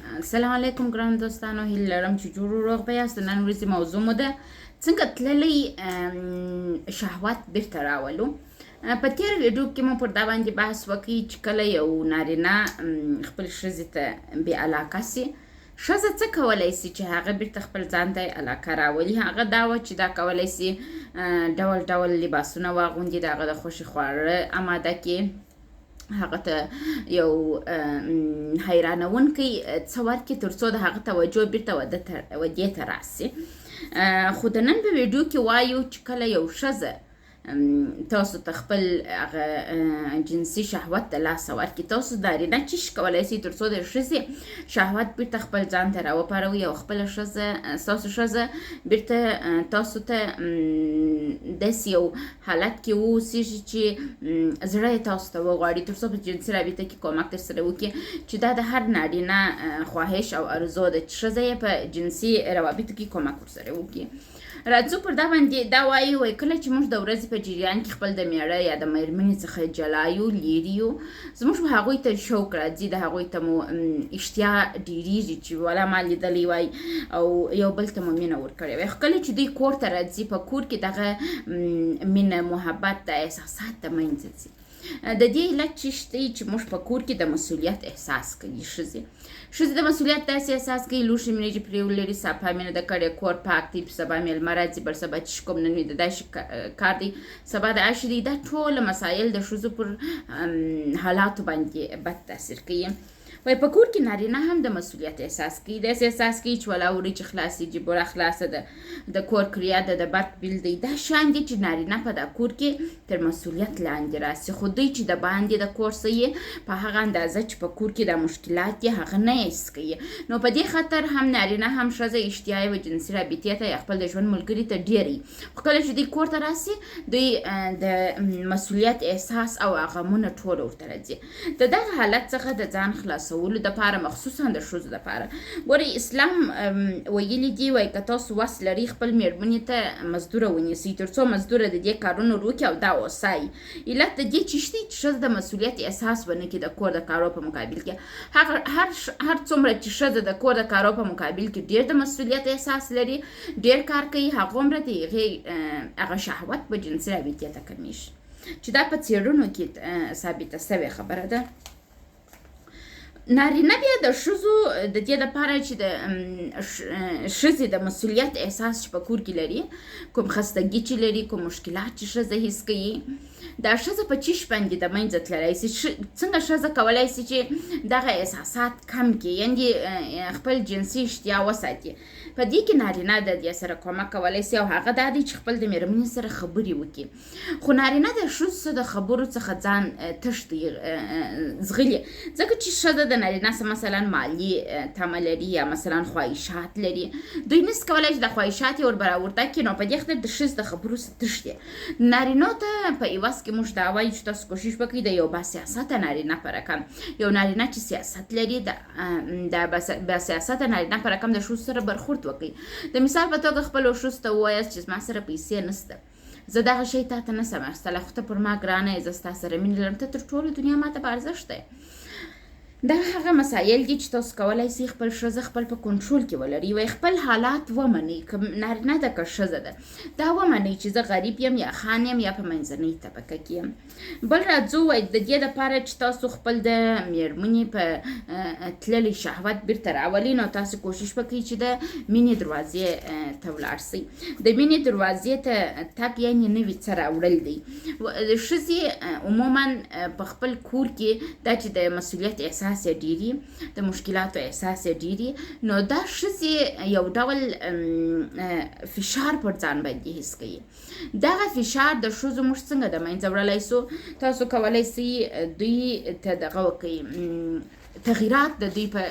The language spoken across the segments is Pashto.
السلام علیکم ګران دوستانو، هیله لرم چې جوړ روغ به یاست. نن ورځې موضوع مو ده څنګه تللی شهوت برته راولو. په تیر ویډیو کې مو پر دا باندې بحث وکړی چې کله یو نارینه خپل ښځې ته بې علاقه سي، ښځه څه کولی سي چې هغه بیرته خپل ځان ته علاقه راولي. هغه دا وه چې دا کولی سي ډول ډول لباسونه واغوندي، د هغه د خوښې خواړه اماده کړي، هغه ته یو حیرانونکی څه ورکړي تر څو د هغه توجه بیرته ودې ته راسي. خو د نن په ویډیو کې وایو چې کله یو ښځه تاسو ته خپل جنسي شهوت د لاسه ورکړي، تاسو نارینه څه شی کولی سئ تر څو د ښځې شهوت بیرته خپل ځان ته راوپاروئ او خپله ښځه ستاسو ښځه بیرته تاسو ته داسې یو حالت کې واوسېږي چې زړه یې تاسو ته وغواړي، تر څو په جنسي رابطه کې کومک درسره وکړي، چې دا د هر نارینه خواهش او ارزو ده چې ښځه یې په جنسي روابطو کې کومک ورسره وکړي. راځو پر دا باندې دا وایو، کله چې موږ د ورځې په جریان کې خپل د میړه یا د مېرمنې څخه جلا یو، لرې یو، زموږ به هغوی ته شوق راځي، د هغوی ته مو اشتیا ډېرېږي چې والا ما لیدلی وای او یو بل ته مو مینه ورکړې وای. خو کله چې دوی کور ته راځي، په کور کې دغه مینه، محبت، د احساسات د منځه ځي. د دې علت چې شته چې موږ په کور کې د مسؤلیت احساس کوي. ښځې د مسؤلیت داسې احساس کوي، لوښي مینې چې پرې ولري، صفا مینه د کړې، کور پاک دی، سبا میلمه راځي، بل سبا چې کوم نن وي د داسې کار دی، سبا د عشر دی. دا ټول مسایل د ښځو پر حالاتو باندې بد تاثیر کوي. وای په کور کې نارینه هم د مسؤلیت احساس کوي، داسې احساس کوي چې ولا وړي چې خلاصې دي، بوره خلاصه ده، د کور کریا ده، د برق بیل دی. دا شیان دي چې نارینه په دا کور کې تر مسؤلیت لاندې راسي، خو دوی چې د باندې د کور څه یې په هغه اندازه چې په کور کې د مشکلات یې هغه نه حس کوي. نو په دې خاطر هم نارینه هم ښځه اشتیا یې و جنسي رابطې ته یا خپل د ژوند ملګري ته ډېر وي. خو کله چې دوی کور ته راسي، دوی د مسؤلیت احساس او غمونه ټول ورته راځي. د دغه حالت څخه د ځان خلاصولو دپاره، مخصوصا د ښځو دپاره، ګورئ اسلام ویلي دي، وایي که تاسو وس لرئ خپل مېرمنې ته مزدوره ونیسئ تر څو مزدوره د دې کارونه وکړي او دا وسایي. علت د دې چې شته چې ښځه د مسؤلیت احساس ونه کړي د کور د کارو په مقابل کې. هر څومره چې ښځه د کور د کارو په مقابل کې ډېر د مسؤلیت احساس لري، ډېر کار کوي، هغومره د هغې هغه شهوت په جنسي رابطې ته کمیږي، چې دا په څېړنو کې ثابته سوې خبره ده. نارینه بیا د ښځو د دې دپاره چې د ښځې د مسؤلیت احساس چې په کور کې لري، کوم خستګي چې لري، کوم مشکلات چې ښځه حس کوي، دا ښځه په چیش باندې د منځه تللی سي. څنګه ښځه کولی سي چې دغه احساسات کم کړي، یعنې خپل جنسي اشتیا وساتي؟ په دې کې نارینه د دې سره کومک کولی سي، او هغه دا دی چې خپل د مېرمنې سره خبرې وکړي. خو نارینه د ښځو د خبرو څخه ځان تښتي، ځغلي، ځکه چې ښځه د نارینه سره مثلا مالي تمه لري یا مثلا خواهشات لري، دوی نس کولی چې د خواهشات یې ور براورده کړي. نو په دې خاطر د ښځې د خبرو څخه تښتي. نارینو ته په عوض کې موږ دا وایو چې تاسو کوشش وکړئ د یو باسیاسته نارینه په رقم، یو نارینه چې سیاست لري، د باسیاسته نارینه په رقم د ښځو سره برخورد وکړئ. د مثال په توګه خپلو ښځو ته ووایاست چې زما سره پیسې نشته، زه دغه شی تا ته نسم اخیستلی، خو ته پر ما ګرانه یې، زه ستا سره مینه لرم، ته تر ټولو دنیا ما ته په ارزښت دی. دا هغه مسایل دي چې تاسو کولی سئ خپل ښځه خپل په کنټرول کې ولرئ. وایي خپل حالات ومنئ، که نارینه ده که ښځه ده، دا ومنئ چې زه غریب یم یا خان یم یا په منځنۍ طبقه کې یم. بل راځو، وایي د دې دپاره چې تاسو خپل د مېرمنې په تللی شهوت بیرته راولئ، نو تاسو کوشش وکړئ چې د مینې دروازې ته ولاړ سئ. د مینې دروازې ته تګ یعنې نوي څه راوړل دی. ښځې عموما په خپل کور کې دا چې د مسؤلیت احساس یې ډېري، د مشکلاتو احساس یې ډېري، نو دا ښځې یو ډول فشار پر ځان باندې حس کوي. دغه فشار د ښځو موږ څنګه د منځه وړلی سو؟ تاسو کولی سئ دوی ته دغه وکړئ، تغییرات د دوی په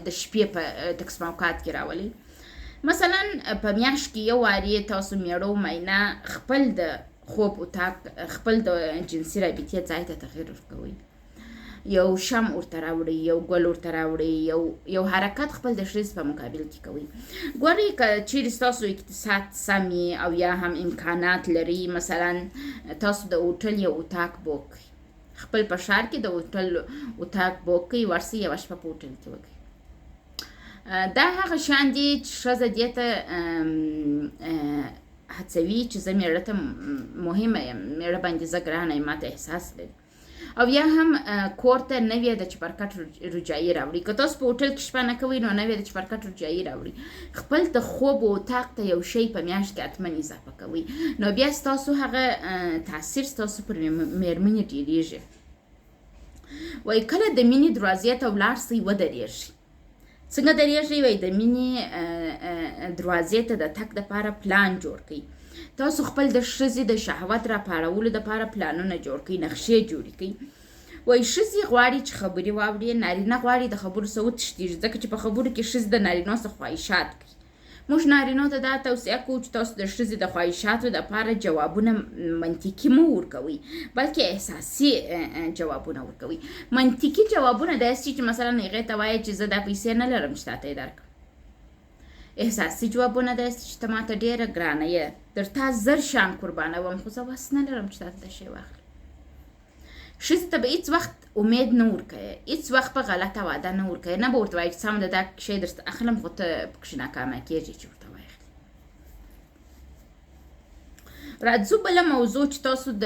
د شپې په تکسموکات کې راولئ. مثلا په میاشت کې یو وارې تاسو میړه میینه خپل د خوب اتاق، خپل د جنسي رابطې ځای ته تغییر ورکوئ، یو شم ورته راوړئ، یو ګل ورته راوړئ، یو حرکت خپل د ښځې په مقابل کې کوئ. ګورئ که چیرې ستاسو اقتصاد سم او یا هم امکانات لري، مثلا تاسو د هوټل یو اتاق بوک کړئ، خپل په ښار کې د هوټل اتاق بوک کړئ، ورسئ یوه شپه په هوټل کې وکړئ. دا هغه شان دي چې ښځه دې ته هڅوي چې زه مېړه ته مهمه یم، مېړه باندې زه ګرانه یم، ماته احساس لري. او یا هم کور ته نوې ده چې پر کټ روجایي راوړي. که تاسو په هوټل کې شپه نه کوئ نو نوې ده چې پر کټ روجایي راوړي. خپل د خوب او اطاق ته یو شی په میاشت کې حتما اضافه کوئ، نو بیا ستاسو هغه تاثیر ستاسو پر مېرمنې ډېرېږي. وایي کله د مینې دروازې ته ولاړ سئ ودرېږئ. څنګه درېږئ؟ وایي د مینې دروازې ته د تګ دپاره پلان جوړ کړئ. تاسو خپل د ښځې د شهوت راپارولو دپاره پلانونه جوړ کړئ، نقشې جوړې کړئ. وایي ښځې غواړي چې خبرې واوري، نارینه غواړي د خبرو څخه وتښتېږي، ځکه چې په خبرو کې ښځې د نارینو څخه خواهشات کوي. موږ نارینو ته دا توصیه کوو چې تاسو د ښځې د خواهشاتو دپاره جوابونه منطقي مه ورکوئ، بلکې احساسي جوابونه ورکوئ. منطقي جوابونه داسې چې مثلا هغې ته وایي چې زه دا پیسې نه لرم چې تا ته یې درکړم. احساسي جوابونه داسې چې ته ماته ډېره ګرانه یې، در تا زر شان قربانوم، خو زه وس نه لرم چې تا ته دا شی واخلم. ښځې ته به هېڅ وخت امید نه ورکوئ، هېڅ وخت به غلطه وعده نه ورکوئ، نه به ورته وایي چې سمه ده دا شی درته اخلم، خو ته پکښې ناکامه کېږې چې ورته واخلې. راځو بله موضوع چې تاسو د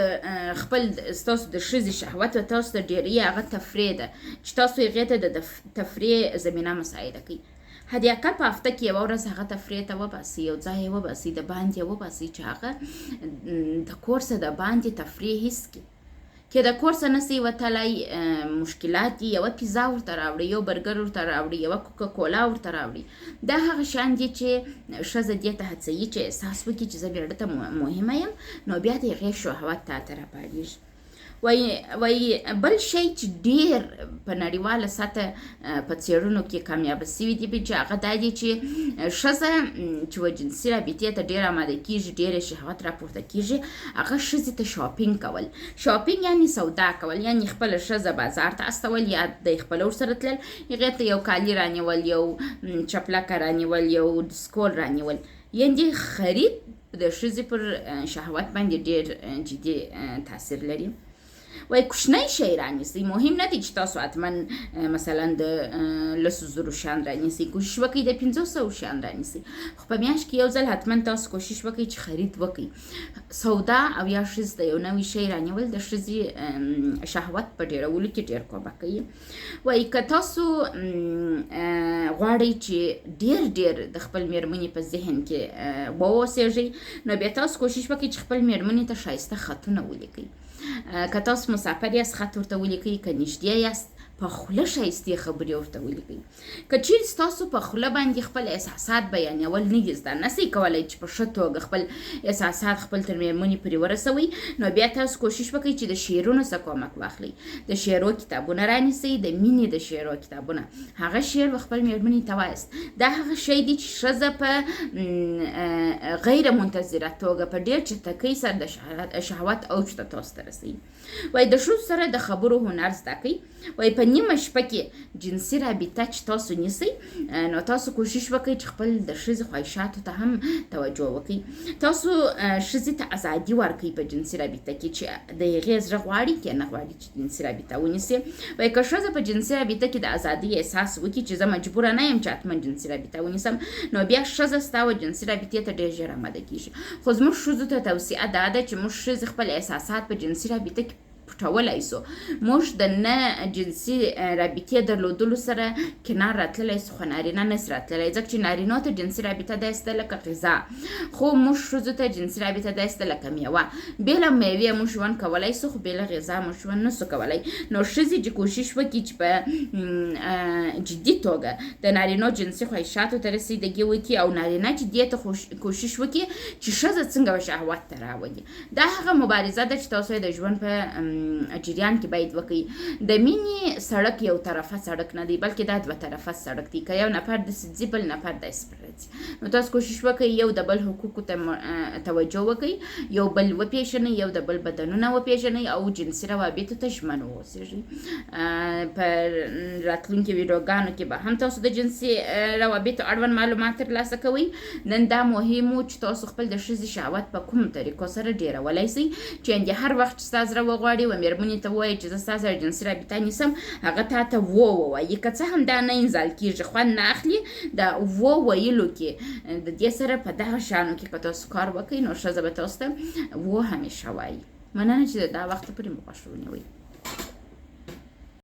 خپل ستاسو د ښځې شهوت و تاسو ته ډېرې هغه تفریح ده چې تاسو هغې ته د تفریح زمینه مساعده کوي. حداقل په هفته کې یوه ورځ هغه تفریح ته وباسئ، یو ځای یې وباسئ، د باندې یې وباسئ چې هغه د کور څخه د باندې تفریح حس کړي. که د کور څخه نسئ وتلی، مشکلات دي، یوه پیزا ورته راوړئ، یو برګر ورته راوړئ، یوه کوکا کولا ورته راوړئ. دا هغه شیان دي چې ښځه دې ته هڅوي چې احساس وکړي چې زه مېړه ته مهمه یم، نو بیا د هغې شهوت تا ته راپارېږي. وایي بل شی چې ډېر په نړیواله سطح په څېړنو کې کامیابه سوي دي چې هغه دا دی چې ښځه چې و جنسي رابطې ته ډېر آماده کېږي، ډېر شهوت راپورته کېږي، هغه ښځې ته شاپینګ کول. شاپینګ یعنې سودا کول، یعنې خپله ښځه بازار ته استول یا د خپله ورسره تلل، هغې ته یو کالي رانیول، یو چپلکه رانیول، یو ډسکول رانیول. یعنې خرید د ښځې پر شهوت باندې ډېر جدي تاثیر لري. وایي کوچنی شی رانیسئ، مهم نه دی چې تاسو حتما مثلا د 100,000 شیان رانیسئ، کوشش وکړئ د 500 شیان رانیسئ، خو په میاشت کې یو ځل حتما تاسو کوشش وکړئ چې خرید وکړئ. سودا او یا ښځې ته یو نوی شی رانیول د ښځې شهوت په ډېرولو کې ډېر کمک کوي. وایي که تاسو غواړئ چې ډېر د خپل مېرمنې په ذهن کې واوسېږئ، نو بیا تاسو کوشش وکړئ چې خپل مېرمنې ته ښایسته خطونه ولیکئ. که تاسو مسافر یاست خط ورته ولیکئ، که نږدې یاست په خوله ښایستې خبرې ورته ولیکئ. که چیرې ستاسو په خوله باندې خپل احساسات بیانول نه دي زده، نسئ کولی چې په ښه توګه خپل احساسات خپل تر مېرمنې پورې ورسوئ، نو بیا تاسو کوشش وکړئ چې د شعرونو څخه کمک واخلئ. د شعرو کتابونه رانیسئ، د مینې د شعرو کتابونه، هغه شعر به خپل مېرمنې ته وایست. دا هغه شی دی چې ښځه په غیر منتظره توګه په ډېر چټکۍ سره د شهوت اوج ته تاسو ته رسوي. وایي د ښځو سره د خبرو هنر زده کړئ. وایي په نیمه شپه کې جنسي رابطه چې تاسو نیسئ، نو تاسو کوشش وکړئ چې خپل د ښځې خواهشاتو ته هم توجه وکړئ. تاسو ښځې ته ازادي ورکړئ په جنسي رابطه کې چې د هغې زړه غواړي که نه غواړي چې جنسي رابطه ونیسي. وایي که ښځه په جنسي رابطه کې د ازادۍ احساس وکړي چې زه مجبوره نه یم چې حتما جنسي رابطه ونیسم، نو بیا ښځه ستا و جنسي رابطې ته ډېر ژر آماده کېږي. خو زموږ ښځو ته توصیه دا ده چې موږ ښځې خپل احساسات په جنسي رابطه کې پټولی سو. موږ د نه جنسي رابطې درلودلو سره کنار راتللی سو، خو نارینه نسي راتللی، ځکه چې نارینو ته جنسي رابطه داسې ده لکه غذا، خو موږ ښځو ته جنسي رابطه داسې ده لکه میوه. بې له میوې موږ ژوند کولی سو، خو بې له غذا موږ ژوند نسو کولی. نو ښځې چې کوشش وکړي چې په جدي توګه د نارینو جنسي خواهشاتو ته رسیدګي وکړي، او نارینه چې دې ته کوشش وکړي چې ښځه څنګه شهوت ته راولي. دا هغه مبارزه ده چې تاسو یې د ژوند په جریان کې باید وکړي. د مینې سړک یو طرفه سړک نه دی، بلکې دا دوه طرفه سړک دی. که یو نفر داسې ځي بل نفر داسې راځي، نو تاسو کوشش وکړئ یو د بل حقوقو ته توجه وکړئ، یو بل وپېژنئ، یو د بل بدنونه وپېژنئ، او جنسي روابطو ته ژمن واوسېږئ. په راتلونکي ویډیوګانو کې به هم تاسو د جنسي روابطو اړوند معلومات ترلاسه کوئ. نن دا مهم و چې تاسو خپل د ښځې شهوت په کومو طریقو سره ډېرولی شئ، چې هر وخت چې ستا زړه وغواړي یوه مېرمنې ته ووایې چې زه ستا سره جنسي رابطه نیسم هغه تا ته ووایي که څه هم دا نه انزال کېږي خوند نه اخلي د وویلو کې د دې سره په دغه شیانو کې که تاسو کار وکړئ نو ښځه به تاسو ته همیشه وایي مننه چې دا وخت پورې مو غوږ ونیوئ